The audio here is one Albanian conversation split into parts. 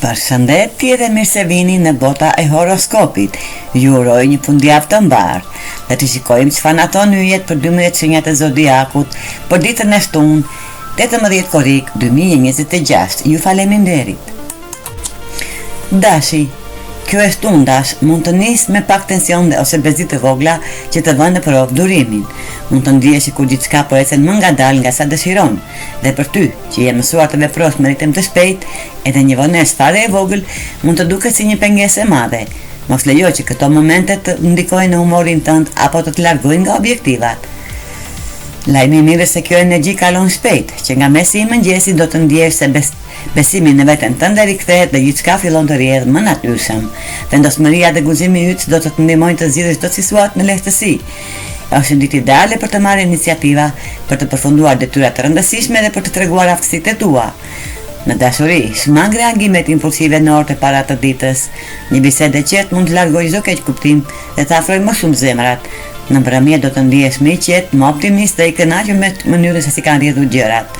Përshëndetje dhe mirë se vini në bota e horoskopit. Ju uroj një fundjavë të mbarë. Dhe të shikojmë çfarë na thon yjet për 12 shenjat e zodiakut për ditën e shtunë, 18 korrik 2026. Ju faleminderit. Dashi, kjo e shtundash mund të nisë me pak tension dhe ose bezi të vogla që të vënë në provë durimin. Mund të ndihesh sikur diçka po ecën më ngadalë nga sa dëshiron. Dhe për ty, që je mësuar të veprosh me ritëm të shpejt, edhe një vonesë fare e vogël mund të duket si një pengesë e madhe. Mos lejo që këto momente të ndikojnë në humorin tënd apo të të largojnë nga objektivat. Lajmi i mirë se kjo energji kalon shpejt, që nga mesi i mëngjesit do të ndjesh se besimi në veten tënde rikthehet dhe gjithçka fillon të rrjedhë më natyrshëm. Vendosmëria dhe guximi yt do të të ndihmojnë të zgjidhësh çdo situatë me lehtësi. Është një ditë ideale për të marrë iniciativa, për të përfunduar detyra të rëndësishme dhe për të treguar aftësitë e tua. Në dashuri, shmang reagimet impulsive në orët e para të ditës. Një bisedë e qetë mund të largojë çdo keq kuptim dhe të afrojë më shumë zemrat. Në mbrëmje do të ndihesh më i qetë, më optimist dhe i kënaqur me mënyrën se si kanë rrjedhur gjërat.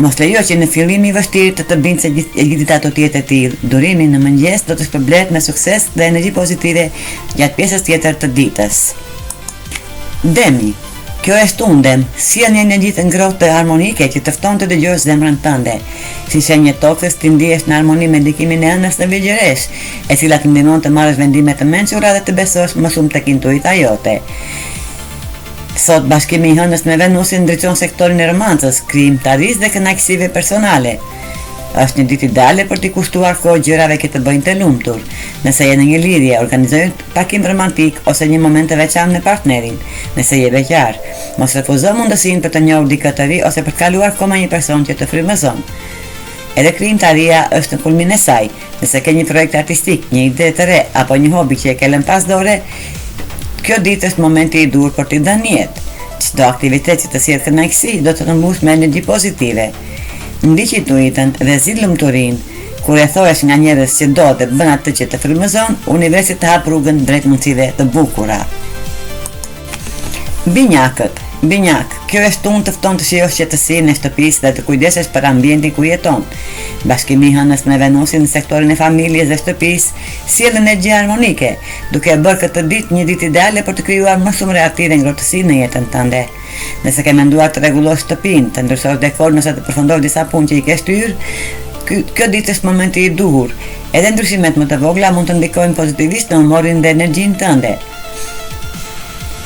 Mos lejo që në fillim i vështirë të bindë se gjithë dita do të jetë e tillë. Durimi në mëngjes do të shpërblet me sukses dhe energji pozitive gjatë pjesës tjetër të ditës. Demi, kjo e shtundem, sjell një energji të ngrohtë dhe harmonike që të fton të dëgjosh zemrën tënde. Si shenjë tokës ti ndihesh në harmoni me ndikimin e ënës në vigjeresh, e cila të ndihmon të marrësh vendime të mençura dhe të besosh më shumë tek intuita jote. Sot bashkimi i hënës me Venusin ndriçon sektorin e romancës, krijimtarisë dhe kënaqësive personale. Është një ditë ideale për t'i kushtuar kohë gjërave që të bëjnë të lumtur. Nëse je në një lidhje, organizoj takim romantik ose një moment të veçantë me partnerin. Nëse je beqar, mos refuzo mundësinë për të njohur dikë të ri ose për të kaluar kohë me një person që të frymëzon. Edhe krijimtaria është në kulmin e saj. Nëse ke një projekt artistik, një ide të re apo një hobi që e ke lënë pas dore, kjo ditë është momenti i dur për t'i dhënë jetë. Çdo aktivitet që të sjellë kënaqësi do të të mbush me energji pozitive. Ndiq intuitën dhe zgjidh lumturinë. Kur e thohesh nga njerëz që do të bën atë që të frymëzon, universi të hap rrugën drejt mundësive të bukura. Binjak, kjo e shtunë të fton të shijosh qetësinë e shtëpisë dhe të kujdesesh për ambientin ku jeton. Bashkimi i hënës me Venusin në sektorin e familjes dhe shtëpisë sjell energji harmonike, duke e bërë këtë ditë një ditë ideale për të krijuar më shumë reaktive dhe ngrohtësi në jetën tënde. Nëse ke menduar të rregullosh shtëpinë, të ndryshosh dekor nëse të përfundosh disa punë që i ke shtyr, kjo ditë është momenti i duhur. Edhe ndryshimet më të vogla mund të ndikojnë pozitivisht në humorin dhe energjinë tënde.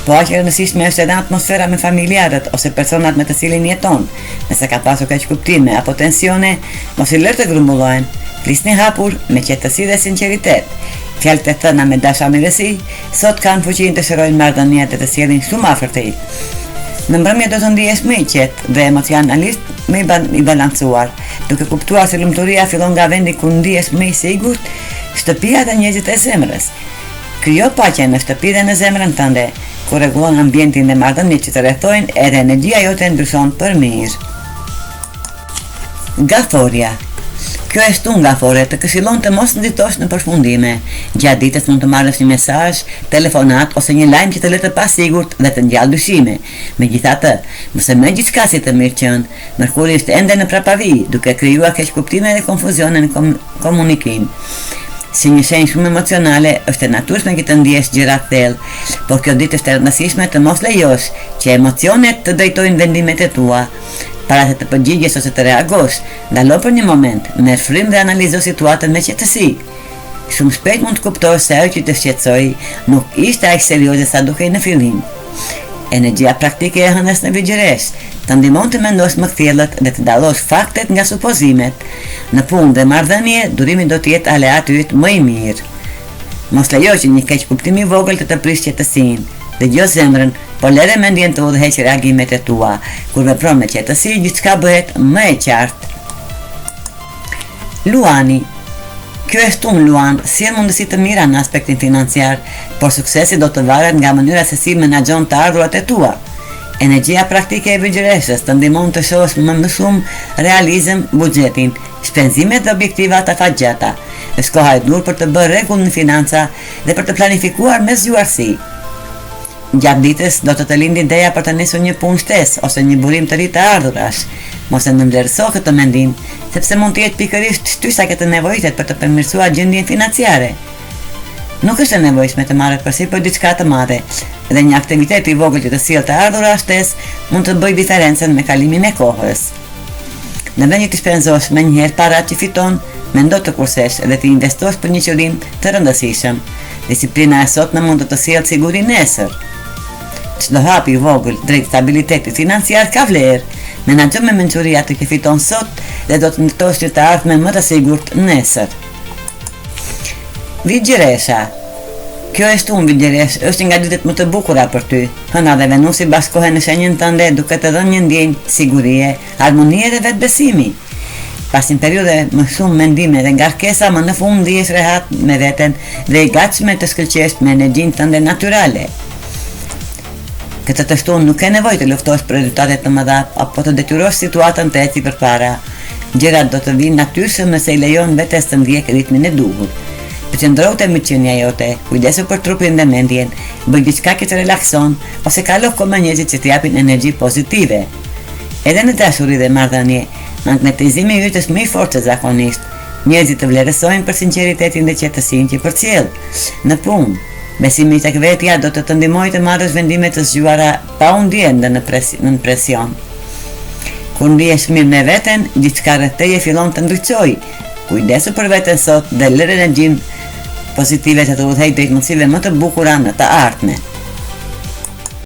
Po aq e rëndësishme është edhe atmosfera me familjarët ose personat me të cilin jeton. Nëse ka pasur keq kuptime apo tensione, mos i lër të grumbullohen. Flisni hapur, me qetësi dhe sinqeritet. Fjalët e thëna me dashamirësi sot kanë fuqinë të shërojnë marrëdhëniet dhe të sjellin shumë afër te i. Në mbrëmje do të ndihesh më i qetë dhe emocionalisht më i balancuar, duke kuptuar se lumturia fillon nga vendi ku ndihesh më i sigurt, shtëpia dhe njerëzit e zemrës. Krijo paqe në shtëpi dhe në zemrën tënde. Kur rregullon ambientin dhe marrëdhëniet që të rrethojnë, edhe energjia jote ndryshon për mirë. Gaforia. Kjo e shtunë gafore të këshillon të mos nxitosh në përfundime. Gjatë ditës mund të marrësh një mesazh, telefonat ose një lajm që të lë të pasigurt dhe të ngjall dyshime. Megjithatë, mos e merr gjithçka si të mirë qenë. Merkuri është ende në prapavi, duke krijuar keqkuptime dhe konfuzione në komunikim. Si një shenjë shumë emocionale, është e natyrshme që të ndihesh gjëra thellë, por kjo ditë është e rëndësishme të mos lejosh që emocionet të drejtojnë vendimet e tua. Para se të përgjigjesh ose të reagosh, ndalo për një moment, merr frymë dhe analizo situatën me qetësi. Shumë shpejt mund të kuptosh se ajo që të shqetësoi nuk ishte aq serioze sa dukej në fillim. Energjia praktike e hënës në vigjeresh të ndihmon të mendosh më thellët dhe të dallosh faktet nga supozimet. Në punë dhe marrëdhënie, durimi do të jetë aleati yt më i mirë. Mos lejo që një keq kuptim i vogël të të prish qetësinë. Dëgjoj zemrën, por lere mendjen të udhëheq reagimet e tua. Kur vepron me qetësi, gjithçka bëhet më e qartë. Luani. Kjo e shtunë Luan, sjell mundësi të mira në aspektin financiar, por suksesi do të varet nga mënyra se si menaxhon të ardhurat e tua. Energjia praktike e vigjereshës të ndihmon të shohësh më shumë realizëm buxhetin, shpenzimet dhe objektiva të afatgjata. Është koha e dur për të bërë rregull në financa dhe për të planifikuar me zgjuarsi. Gjatë ditës do të lindë ideja për të nisur një punë shtesë ose një burim të ri të ardhurash. Mos e nënvlerëso këtë mendim, sepse mund të jetë pikërisht ty sa ke të nevojitet për të përmirësuar gjendjen financiare. Nuk është e nevojshme të marrët përsipër diçka të madhe, dhe një aktivitet i vogël që të sjellë të ardhura shtesë mund të bëjë diferencën me kalimin e kohës. Në vend që të shpenzosh më njëherë paratë që fiton, mendo të kursesh dhe të investosh për një qëllim të rëndësishëm. Disiplina e sotme mund të të sjellë siguri nesër. Çdo hap i vogël drejt stabilitetit financiar ka vlerë. Menaxho me mençuri atë që fiton sot dhe do të ndërtosh një të ardhmen më të sigurt nesër. Vigjeresha. Kjo është unë vigjeresh, është nga ditët më të bukura për ty. Hëna dhe Venusi bashkohen në shenjën tënde duke të dhënë një ndjenjë sigurie, harmonie dhe vetbesimi. Pas një periudhe më shumë mendime dhe ngarkesa, më në fund ndihesh rehat me veten dhe i gatshme të shkëlqesh me energjinë tënde natyrale. Këtë të shtunë nuk ke nevojë të luftosh për rezultate të mëdha apo të detyrosh situatën të eci përpara. Gjërat do të vinë natyrshëm nëse i lejon vetes të ndjekë ritmin e duhur. Përqendrohu te mirëqenia jote, kujdesu për trupin dhe mendjen, bëj diçka që të relakson ose kalo kohë me njerëzit që të japin energji pozitive. Edhe në dashuri dhe marrëdhënie, magnetizimi yt është më i fortë se zakonisht. Njerëzit të vlerësojnë për sinqeritetin dhe qetësinë që përcjell. Në punë, besimi tek vetja do të ndihmojë të marrësh vendime të zgjuara pa u ndjenë në presion. Kur ndihesh mirë me veten, diçka rreth teje fillon të ndryqojë. Kujdesu për veten sot dhe lër energjinë pozitive që të udhëhej drejt mundësive më të bukura në të ardhmen.